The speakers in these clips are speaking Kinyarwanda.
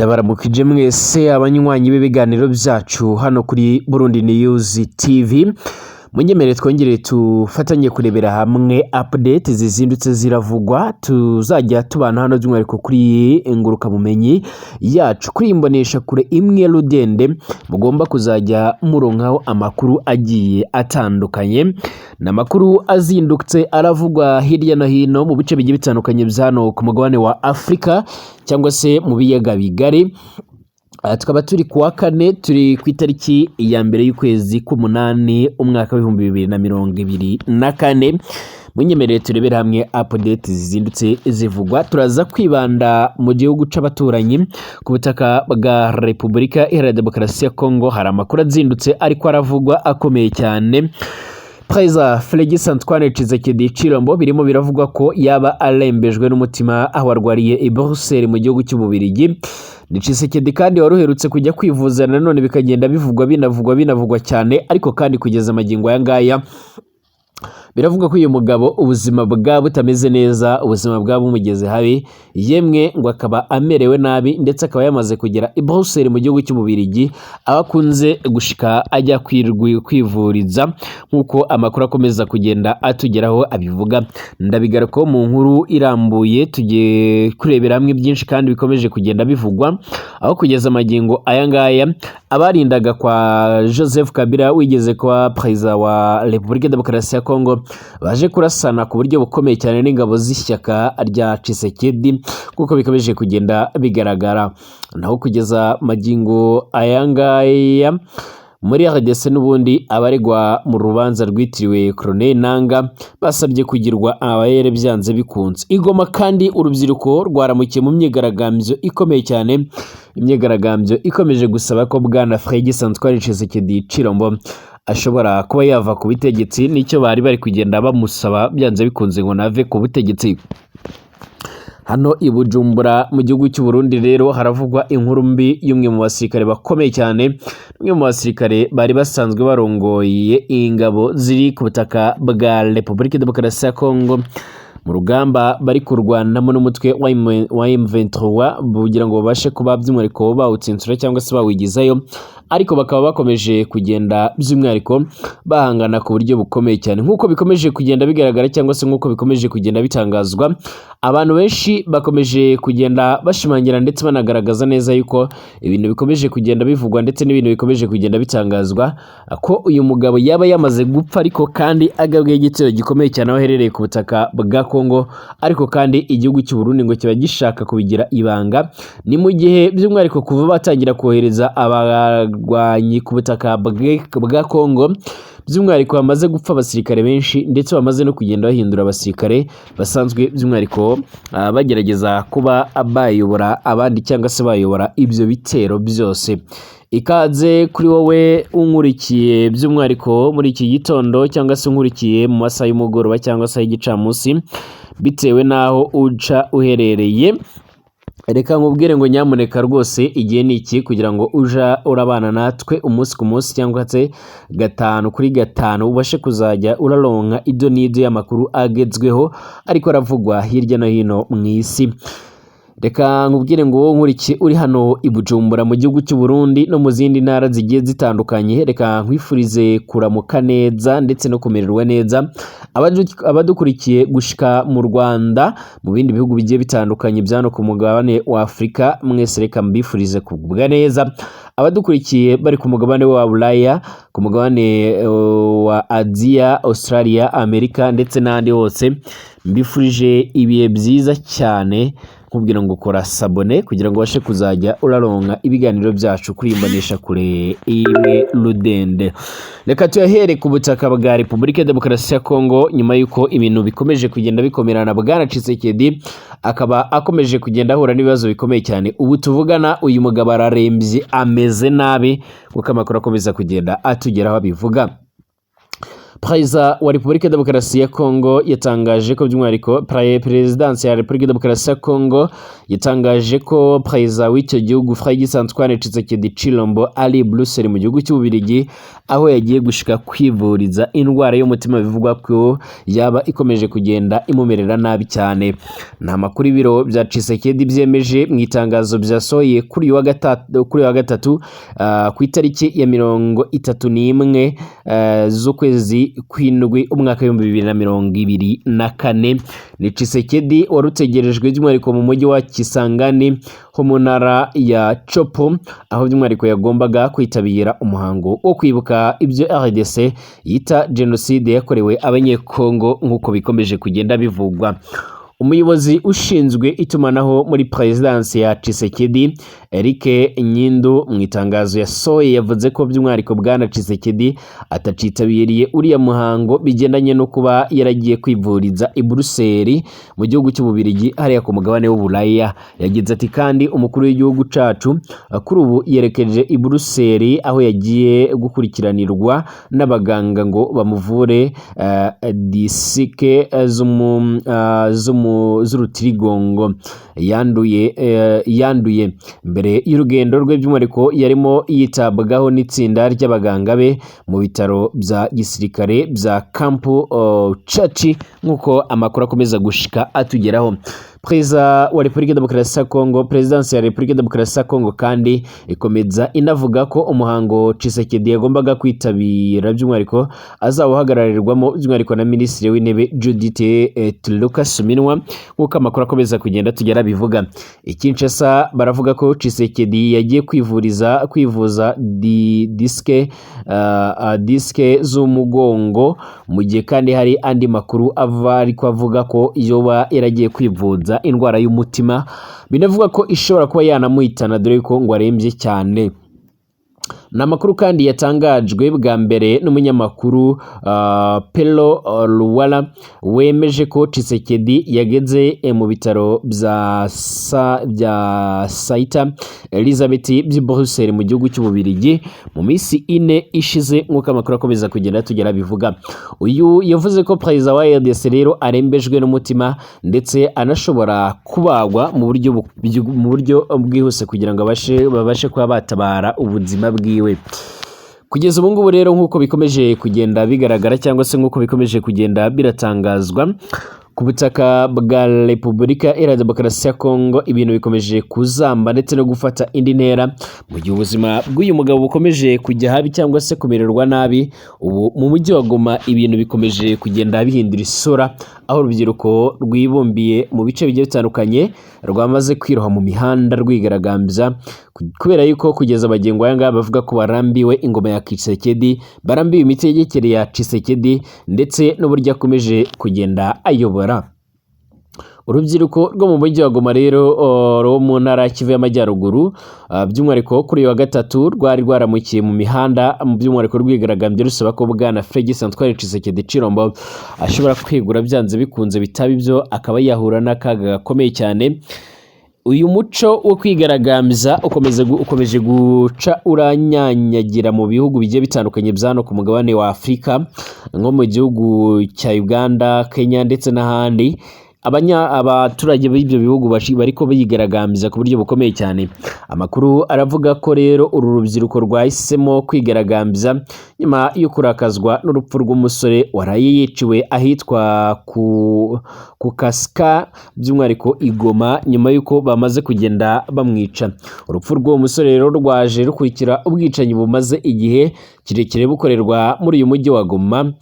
ndabaramukije mwese abanywanyi b'ibiganiro byacu hano kuri Burundi News TV. Munyemerere twongere tufatanye kurebera hamwe update zizindutse ziravugwa, tuzajya tubana hano by'umwihariko kuri nguruka bumenyi yacu kuri imbonesha kure imwe Rudende, mugomba kuzajya muronkaho amakuru agiye atandukanye, n'amakuru azindutse aravugwa hirya no hino mu bice bigiye bitandukanye by'hano ku mugabane wa Afrika cyangwa se mu biyaga bigari. Tukaba turi kuwa kane, turi ku itariki ya mbere y'ukwezi k'umunani umwaka w'ibihumbi 2024. Munyemerere turebera hamwe update zizindutse zivugwa. Turaza kwibanda mu gihugu c'abaturanyi ku butaka bwa Repubulika Iharanira Demokarasi ya Kongo. Hari amakuru azindutse ariko aravugwa akomeye cyane. Perezida Félix Antoine Tshisekedi Tshilombo birimo biravugwa ko yaba arembejwe n'umutima aho arwariye i Bruxelles mu gihugu cy'Ububirigi. Ni Tshisekedi kandi waruherutse kujya kwivuza, nanone bikagenda binavugwa cyane, ariko kandi kugeza amagingo aya ngaya biravuga ko uyu mugabo ubuzima bwa butameze neza, ubuzima bwa bumugeze habi, yemwe ngo akaba amerewe nabi, ndetse akaba yamaze kugera i Bruxelles mu gihugu cy'Ububirigi, abakunze gushika ajya kwivuriza nkuko amakuru akomeza kugenda atugeraho abivuga. Ndabigarukaho mu nkuru irambuye, tugiye kurebera hamwe byinshi kandi bikomeje kugenda bivugwa, aho kugeza amagingo aya ngaya abarindaga kwa Joseph Kabila wigeze kwa perezida wa Repubulika Demokarasi ya Kongo baje kurasana ku buryo bukomeye cyane n'ingabo z'ishyaka rya Tshisekedi kuko bikomeje kugenda bigaragara. Naho kugeza magingo aya ngaya muri RDC n'ubundi abaregwa mu rubanza rwitiriwe Colonel Nanga basabye kugirwa abayere byanze bikunze. Igoma kandi urubyiruko rwaramukiye mu myigaragambyo ikomeye cyane, imyigaragambyo ikomeje gusaba ko bwana Félix Antoine Tshisekedi Tshilombo ashobora kuba yava ku butegetsi. Nicyo bari kugenda bamusaba byanze bikunze ngo nave ku butegetsi. Hano i Bujumbura mu gihugu cy'u Burundi rero haravugwa inkuru mbi y'umwe mu basirikare bakomeye cyane, umwe mu basirikare bari basanzwe barongoye ingabo ziri ku butaka bwa Repubulika Demokarasi ya Kongo mu rugamba bari kurwanamo n'umutwe wa M23 kugira ngo babashe kuba by'umwihariko bawutsinsura cyangwa se bawigizayo, ariko bakaba bakomeje kugenda by'umwihariko bahangana ku buryo bukomeye cyane nk'uko bikomeje kugenda bigaragara cyangwa se nk'uko bikomeje kugenda bitangazwa. Abantu benshi bakomeje kugenda bashimangira ndetse banagaragaza neza yuko ibintu bikomeje kugenda bivugwa ndetse n'ibintu bikomeje kugenda bitangazwa ko uyu mugabo yaba yamaze gupfa, ariko kandi agabwe igitero gikomeye cyane aho aherereye ku butaka bwa Kongo, ariko kandi igihugu cy'u Burundi ngo kiba gishaka kubigira ibanga. Ni mu gihe by'umwihariko kuva batangira kohereza abarwanyi ku butaka bwa Kongo, by'umwihariko bamaze gupfa abasirikare benshi, ndetse bamaze no kugenda bahindura abasirikare basanzwe by'umwihariko bagerageza kuba bayobora abandi cyangwa se bayobora ibyo bitero byose. Ikaze kuri wowe unkurikiye by'umwihariko muri iki gitondo cyangwa se unkurikiye mu masaha y'umugoroba cyangwa se y'igicamunsi, bitewe n'aho uca uherereye. Reka nkubwire ngo nyamuneka rwose igihe ni iki kugira ngo uja urabana natwe umunsi ku munsi cyangwa se 5 kuri 5 ubashe kuzajya uraronka ido n'ido y'amakuru agezweho ariko aravugwa hirya no hino mu isi. Reka nkubwire ngo wowe nkurikiye uri hano i Bujumbura mu gihugu cy'u Burundi no mu zindi ntara zigiye zitandukanye, reka nkwifurize kuramuka neza ndetse no kumererwa neza. Abadukurikiye gushika mu Rwanda, mu bindi bihugu bigiye bitandukanye byano ku mugabane wa Afrika, mwese reka mbifurize kugubwa neza. Abadukurikiye bari ku mugabane wa Bulaya, ku mugabane wa Asia, Australia, Amerika ndetse n'ahandi hose, mbifurije ibihe byiza cyane. Nkubwira ngo kora sabone kugira ngo ubashe kuzajya uraronka ibiganiro byacu kuri imbonesha kure imwe Rudende. Reka tuyahere ku butaka bwa Repubulika Demokarasi ya Kongo, nyuma yuko ibintu bikomeje kugenda bikomerana. Bwana Tshisekedi akaba akomeje kugenda ahura n'ibibazo bikomeye cyane. Ubu tuvugana uyu mugabo ararembye, ameze nabi kuko amakuru akomeza kugenda atugeraho abivuga. Perezida wa Repubulika ya Demokarasi ya Kongo yatangaje ko by'umwihariko Perezidansi ya Repubulika ya Demokarasi ya Kongo yatangaje ko perezida w'icyo gihugu Félix Antoine Tshisekedi Tshilombo ari Bruxelles mu gihugu cy'Ububiligi, aho yagiye gushika kwivuriza indwara y'umutima bivugwa ko yaba ikomeje kugenda imumerera nabi cyane. Nta makuru ibiro bya Tshisekedi byemeje mu itangazo byasohoye kuri wa gatatu ku itariki ya 31 z'ukwezi kw'indwi umwaka wa 2024. Ni Tshisekedi warutegerejwe by'umwihariko mu mujyi wa Kisangani ho mu ntara ya Chopo, aho by'umwihariko yagombaga kwitabira umuhango wo kwibuka ibyo RDC yita genocide yakorewe abanyekongo nk'uko bikomeje kugenda bivugwa. Umuyobozi ushinzwe itumanaho muri Perezidansi ya Tshisekedi Eric Nyindu mu itangazo yasohoye yavuze ko by'umwihariko bwana Tshisekedi atacitabiriye uriya muhango bigendanye no kuba yaragiye kwivuriza i Bruxelles mu gihugu cy'Ububiligi hariya ku mugabane w'Uburaya. Yagize ati kandi umukuru w'igihugu cacu kuri ubu yerekeje i Bruxelles aho yagiye gukurikiranirwa n'abaganga ngo bamuvure disike z'urutirigongo yanduye. Mbere y'urugendo rwe by'umwihariko yarimo yitabwaho n'itsinda ry'abaganga be mu bitaro bya gisirikare bya Kampu Chachi nk'uko amakuru akomeza gushika atugeraho. Perezida wa Repubulika ya Demokarasi ya Kongo, Perezidansi ya Repubulika ya Demokarasi ya Kongo kandi ikomeza inavuga ko umuhango Tshisekedi yagombaga kwitabira by'umwihariko azawuhagararirwamo by'umwihariko na Minisitiri w'Intebe Judith Lucas Suminwa nk'uko amakuru akomeza kugenda tugera bivuga. Kinshasa baravuga ko Tshisekedi yagiye kwivuza diske z'umugongo, mu gihe kandi hari andi makuru ariko avuga ko yoba yaragiye kwivuza indwara y'umutima, binavuga ko ishobora kuba yanamuhitana dore ko ngo arembye cyane. Ni amakuru kandi yatangajwe bwa mbere n'umunyamakuru Pelo Luwala wemeje ko Tshisekedi yageze mu bitaro bya Saita Elizabeth by'i Bruxelles mu gihugu cy'Ububiligi mu minsi 4 ishize nk'uko amakuru akomeza kugenda tugera bivuga. Uyu yavuze ko perezida wa RDC rero arembejwe n'umutima ndetse anashobora kubagwa mu buryo bwihuse kugira ngo babashe kuba batabara ubuzima bwiwe. Kugeza ubu ngubu rero nk'uko bikomeje kugenda bigaragara cyangwa se nk'uko bikomeje kugenda biratangazwa ku butaka bwa Repubulika Iharanira Demokarasi ya Kongo, ibintu bikomeje kuzamba ndetse no gufata indi ntera mu gihe ubuzima bw'uyu mugabo bukomeje kujya habi cyangwa se kumererwa nabi. Ubu mu mujyi wa Goma ibintu bikomeje kugenda bihindura isura, aho urubyiruko rwibumbiye mu bice bigiye bitandukanye rwamaze kwiroha mu mihanda rwigaragambya kubera yuko kugeza abagengo aya ngaya bavuga ko barambiwe ingoma ya Tshisekedi, barambiwe imitegekere ya Tshisekedi ndetse n'uburyo akomeje kugenda ayobora. Urubyiruko rwo mu mujyi wa Goma rero rwo mu ntara ya Kivu y'Amajyaruguru by'umwihariko kuri wa gatatu rwari rwaramukiye mu mihanda by'umwihariko rwigaragambye rusaba ko bwana Félix Antoine Tshisekedi Tshilombo ashobora kwegura byanze bikunze, bitaba ibyo akaba yahura n'akaga gakomeye cyane. Uyu muco wo kwigaragambya ukomeje guca uranyanyagira mu bihugu bigiye bitandukanye byano ku mugabane wa Afurika nko mu gihugu cya Uganda, Kenya ndetse n'ahandi. Abaturage b'ibyo bihugu bariko bigaragambya ku buryo bukomeye cyane. Amakuru aravuga ko rero uru rubyiruko rwahisemo kwigaragambya nyuma yo kurakazwa n'urupfu rw'umusore waraye yiciwe ahitwa ku Kasika by'umwihariko Igoma nyuma y'uko bamaze kugenda bamwica. Urupfu rw'uwo musore rero rwaje rukurikira ubwicanyi bumaze igihe kirekire bukorerwa muri uyu mujyi wa Goma,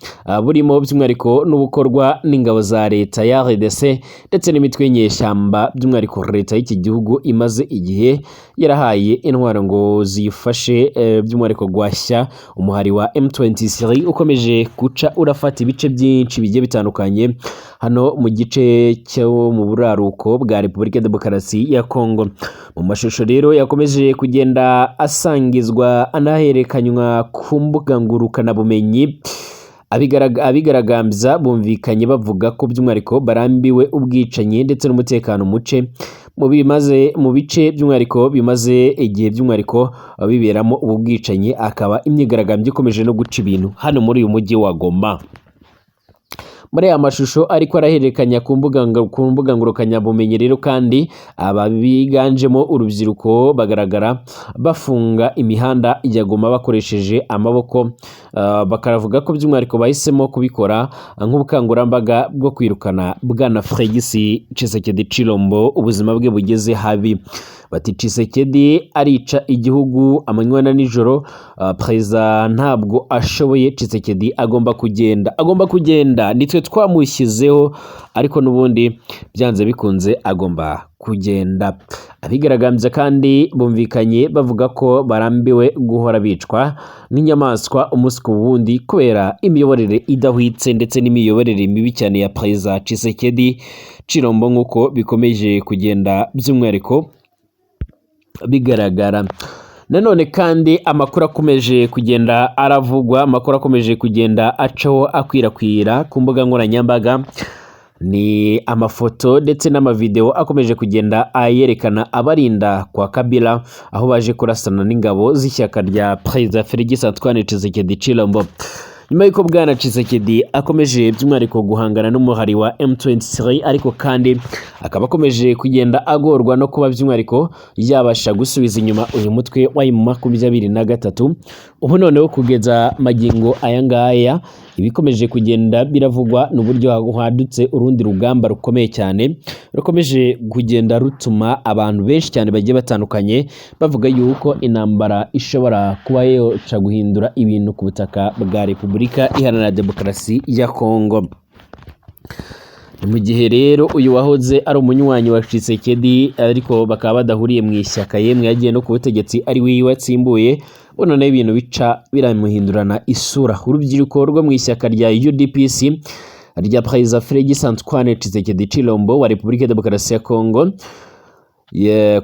burimo by'umwihariko n'ubukorwa n'ingabo za leta ya RDC ndetse n'imitwe y'inyeshyamba by'umwihariko leta y'iki gihugu imaze igihe yarahaye intwaro ngo ziyifashe by'umwihariko gwashya umuhari wa M23 ukomeje guca urafata ibice byinshi bigiye bitandukanye hano mu gice cyo mu buraruko bwa Repubulika ya Demokarasi ya Kongo. Mu mashusho rero yakomeje kugenda asangizwa anaherekanywa ku mbuga ngurukanabumenyi, abigaragambya bumvikanye bavuga ko by'umwihariko barambiwe ubwicanyi ndetse n'umutekano muce mu bice by'umwihariko bimaze igihe by'umwihariko biberamo ubu bwicanyi, akaba imyigaragambyo ikomeje no guca ibintu hano muri uyu mujyi wa Goma. Muri aya mashusho ariko arahererekanya ku mbuga ngurukanabumenyi rero, kandi aba biganjemo urubyiruko bagaragara bafunga imihanda ya Goma bakoresheje amaboko, bakaravuga ko by'umwihariko bahisemo kubikora nk'ubukangurambaga bwo kwirukana Bwana Felix Tshisekedi Tshilombo ubuzima bwe bugeze habi. Bati Tshisekedi arica igihugu amanywa na nijoro, perezida ntabwo ashoboye, Tshisekedi agomba kugenda nitwe twamushyizeho, ariko n'ubundi byanze bikunze agomba kugenda. Abigaragambya kandi bumvikanye bavuga ko barambiwe guhora bicwa nk'inyamaswa umunsi ku wundi kubera imiyoborere idahwitse ndetse n'imiyoborere mibi cyane ya perezida Tshisekedi Tshilombo, nk'uko bikomeje kugenda by'umwihariko bigaragara. Nanone kandi amakuru akomeje kugenda aravugwa, amakuru akomeje kugenda acaho akwirakwira ku mbuga nkoranyambaga, ni amafoto ndetse n'amavideo akomeje kugenda ayerekana abarinda kwa Kabila aho baje kurasana n'ingabo z'ishyaka rya Perezida Felix Antoine Tshisekedi Tshilombo. Nyuma y'uko Bwana Tshisekedi akomeje by'umwihariko guhangana n'umuhari wa M23, ariko kandi akaba akomeje kugenda agorwa no kuba by'umwihariko yabasha gusubiza inyuma uyu mutwe wa M23. Ubu noneho kugeza magingo aya ngaya ibikomeje kugenda biravugwa n'uburyo hadutse urundi rugamba rukomeye cyane rukomeje kugenda rutuma abantu benshi cyane bagiye batandukanye bavuga yuko intambara ishobora kuba yoca guhindura ibintu ku butaka bwa Repubulika Iharanira Demokarasi ya Kongo. Mu gihe rero uyu wahoze ari umunywanyi wa Tshisekedi ariko bakaba badahuriye mu ishyaka yemwe yagiye no ku butegetsi ari we watsimbuye, none ibintu bica biramuhindurana isura. Urubyiruko rwo mu ishyaka rya UDPS rya Perezida Felix Antoine Tshisekedi Tshilombo wa Repubulika ya Demokarasi ya Kongo,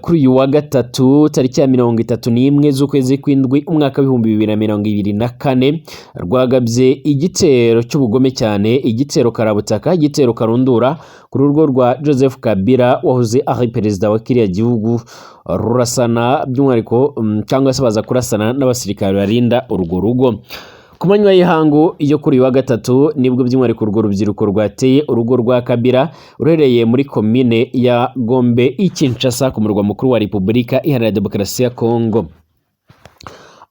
kuri uyu wa gatatu tariki ya 31 z'ukwezi kw'indwi umwaka w'ibihumbi 2024 rwagabye igitero cy'ubugome cyane, igitero karabutaka, igitero karundura ku rugo rwa Joseph Kabila wahoze ari perezida wa kiriya gihugu, rurasana by'umwihariko cyangwa se baza kurasana n'abasirikare barinda urwo rugo. Ku manywa y'ihangu yo kuri uyu wa gatatu nibwo by'umwihariko urwo rubyiruko rwateye urugo rwa Kabila ruherereye muri komine ya Gombe i Kinshasa ku murwa mukuru wa Repubulika Iharanira Demokarasi ya Kongo.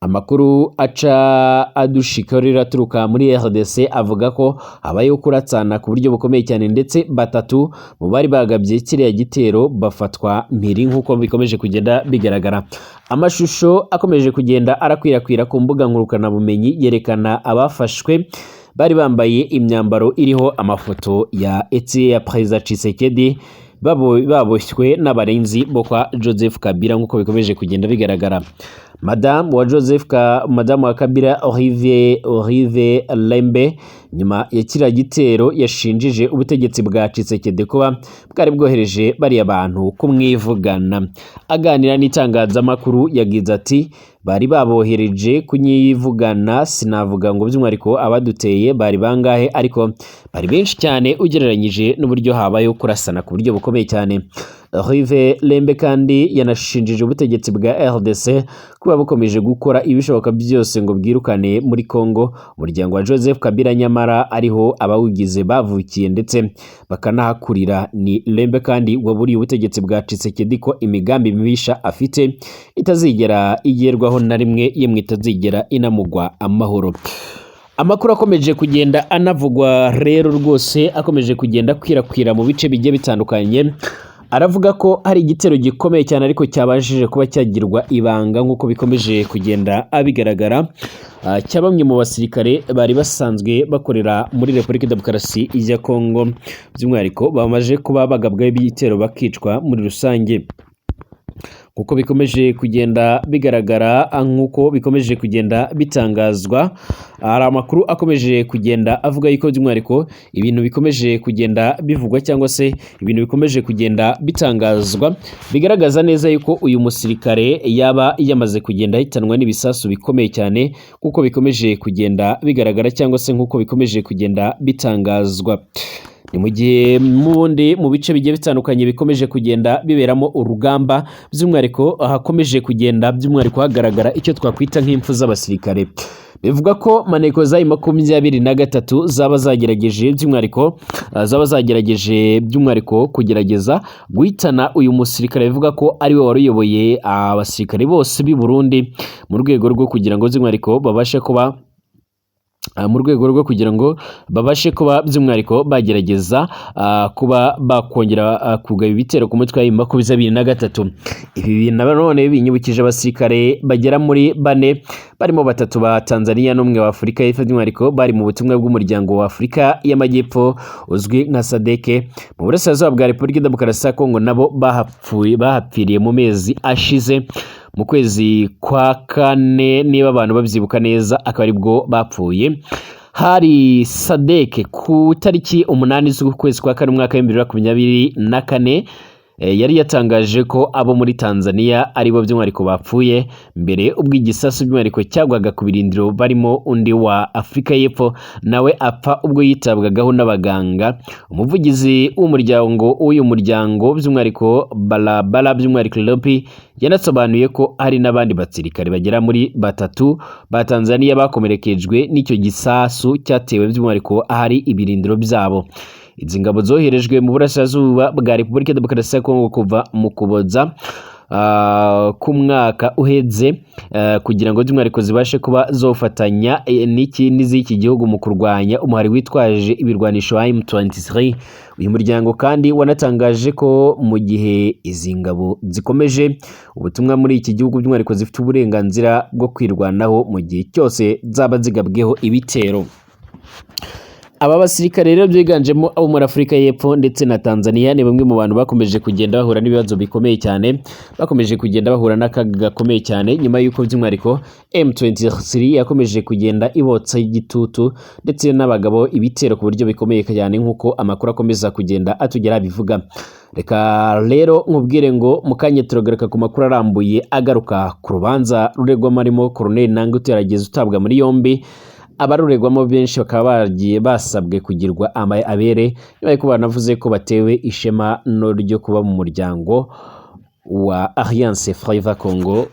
Amakuru aca adushikarira aturuka muri RDC avuga ko habayeho kuratsana ku buryo bukomeye cyane, ndetse batatu mu bari bagabye kiriya gitero bafatwa mpiri nk'uko bikomeje kugenda bigaragara. Amashusho akomeje kugenda arakwirakwira ku mbuga ngurukanabumenyi yerekana abafashwe bari bambaye imyambaro iriho amafoto ya Perezida Tshisekedi baboshywe n'abarinzi bo kwa Joseph Kabila nk'uko bikomeje kugenda bigaragara. Madamu wa Kabila Olivier Lembe nyuma ya kiriya gitero yashinjije ubutegetsi bwa Tshisekedi kuba bwari bwohereje bariya bantu kumwivugana. Aganira n'itangazamakuru yagize ati bari babohereje kunyivugana, sinavuga ngo by'umwihariko abaduteye bari bangahe, ariko bari benshi cyane ugereranyije n'uburyo habayeho kurasana ku buryo bukomeye cyane. Olivier Lembe kandi yanashinjije ubutegetsi bwa RDC kuba bukomeje gukora ibishoboka byose ngo bwirukane muri Kongo umuryango wa Joseph Kabila, nyamara ariho abawugize bavukiye ndetse bakanahakurira. Ni Lembe kandi waburiye ubutegetsi bwa Tshisekedi ko imigambi mibisha afite itazigera igerwaho na rimwe, yemwe itazigera inamugwa amahoro. Amakuru akomeje kugenda anavugwa rero rwose akomeje kugenda kwirakwira mu bice bigiye bitandukanye, aravuga ko hari igitero gikomeye cyane ariko cyabashije kuba cyagirwa ibanga nk'uko bikomeje kugenda abigaragara, cya bamwe mu basirikare bari basanzwe bakorera muri Repubulika ya Demokarasi ya Kongo, by'umwihariko bamaze kuba bagabwaho ibitero bakicwa muri rusange. Kuko bikomeje kugenda bigaragara, nk'uko bikomeje kugenda bitangazwa, hari amakuru akomeje kugenda avuga yuko by'umwihariko ibintu bikomeje kugenda bivugwa cyangwa se ibintu bikomeje kugenda bitangazwa bigaragaza neza yuko uyu musirikare yaba yamaze kugenda hitanwa n'ibisasu bikomeye cyane, kuko bikomeje kugenda bigaragara cyangwa se nk'uko bikomeje kugenda bitangazwa. ni mu gihe mubundi mu bice bigiye bitandukanye bikomeje kugenda biberamo urugamba by'umwihariko hakomeje kugenda by'umwihariko hagaragara icyo twakwita nk'impfu z'abasirikare. Bivuga ko maneko za 23 zaba zagerageje by'umwihariko kugerageza guhitana uyu musirikare. Bivuga ko ari we waruyoboye abasirikare bose b'i Burundi mu rwego rwo kugira ngo by'umwihariko babashe kuba by'umwihariko bagerageza kuba bakongera kugaba ibitero ku mutwe wa 23. Ibi nanone binyibukije abasirikare bagera muri 4 barimo 3 ba Tanzania n'umwe wa Afurika y'Epfo by'umwihariko bari mu butumwa bw'umuryango wa Afurika y'Amajyepfo uzwi nka SADC mu burasirazuba bwa Repubulika ya Demokarasi ya Kongo, nabo bahapfiriye mu mezi ashize mu kwezi kwa 4 niba abantu babyibuka neza, akaba aribwo bapfuye. Hari SADC ku tariki 8 z'ukwezi kwa 4 umwaka wa 2024 yari yatangaje ko abo muri Tanzania aribo by'umwihariko bapfuye mbere ubwo igisasu by'umwihariko cyagwaga ku birindiro barimo undi wa Afurika y'Epfo nawe apfa ubwo yitabwagaho n'abaganga. Umuvugizi w'uyu muryango by'umwihariko Balabala by'umwihariko Lopi yanasobanuye ko hari n'abandi basirikare bagera muri 3 ba Tanzania bakomerekejwe n'icyo gisasu cyatewe by'umwihariko ahari ibirindiro byabo. Izi ngabo zoherejwe mu burasirazuba bwa Repubulika ya Demokarasi ya Kongo kuva mu Kuboza ku mwaka uheze kugira ngo by'umwihariko zibashe kuba zofatanya n'iz'iki gihugu mu kurwanya umuhari witwaje ibirwanisho wa M23. Uyu muryango kandi wanatangaje ko mu gihe izi ngabo zikomeje ubutumwa muri iki gihugu by'umwihariko zifite uburenganzira bwo kwirwanaho mu gihe cyose zaba zigabweho ibitero. Aba basirikare rero byiganjemo abo muri Afurika y'Epfo ndetse na Tanzania ni bamwe mu bantu bakomeje kugenda bahura n'ibibazo bikomeye cyane, bakomeje kugenda bahura n'akaga gakomeye cyane nyuma y'uko by'umwihariko M23 yakomeje kugenda ibotsa igitutu ndetse n'abagabo ibitero ku buryo bikomeye cyane nk'uko amakuru akomeza kugenda atugera bivuga. Reka rero nkubwire ngo mukanye turagaruka ku makuru arambuye agaruka ku rubanza ruregwamo arimo Colonel Nangi utarageze utabwa muri yombi. Abaruregwamo benshi bakaba bagiye basabwe kugirwa abere nyuma y'uko banavuze ko batewe ishema no ryo kuba mu muryango wa Alliance Fleuve Congo.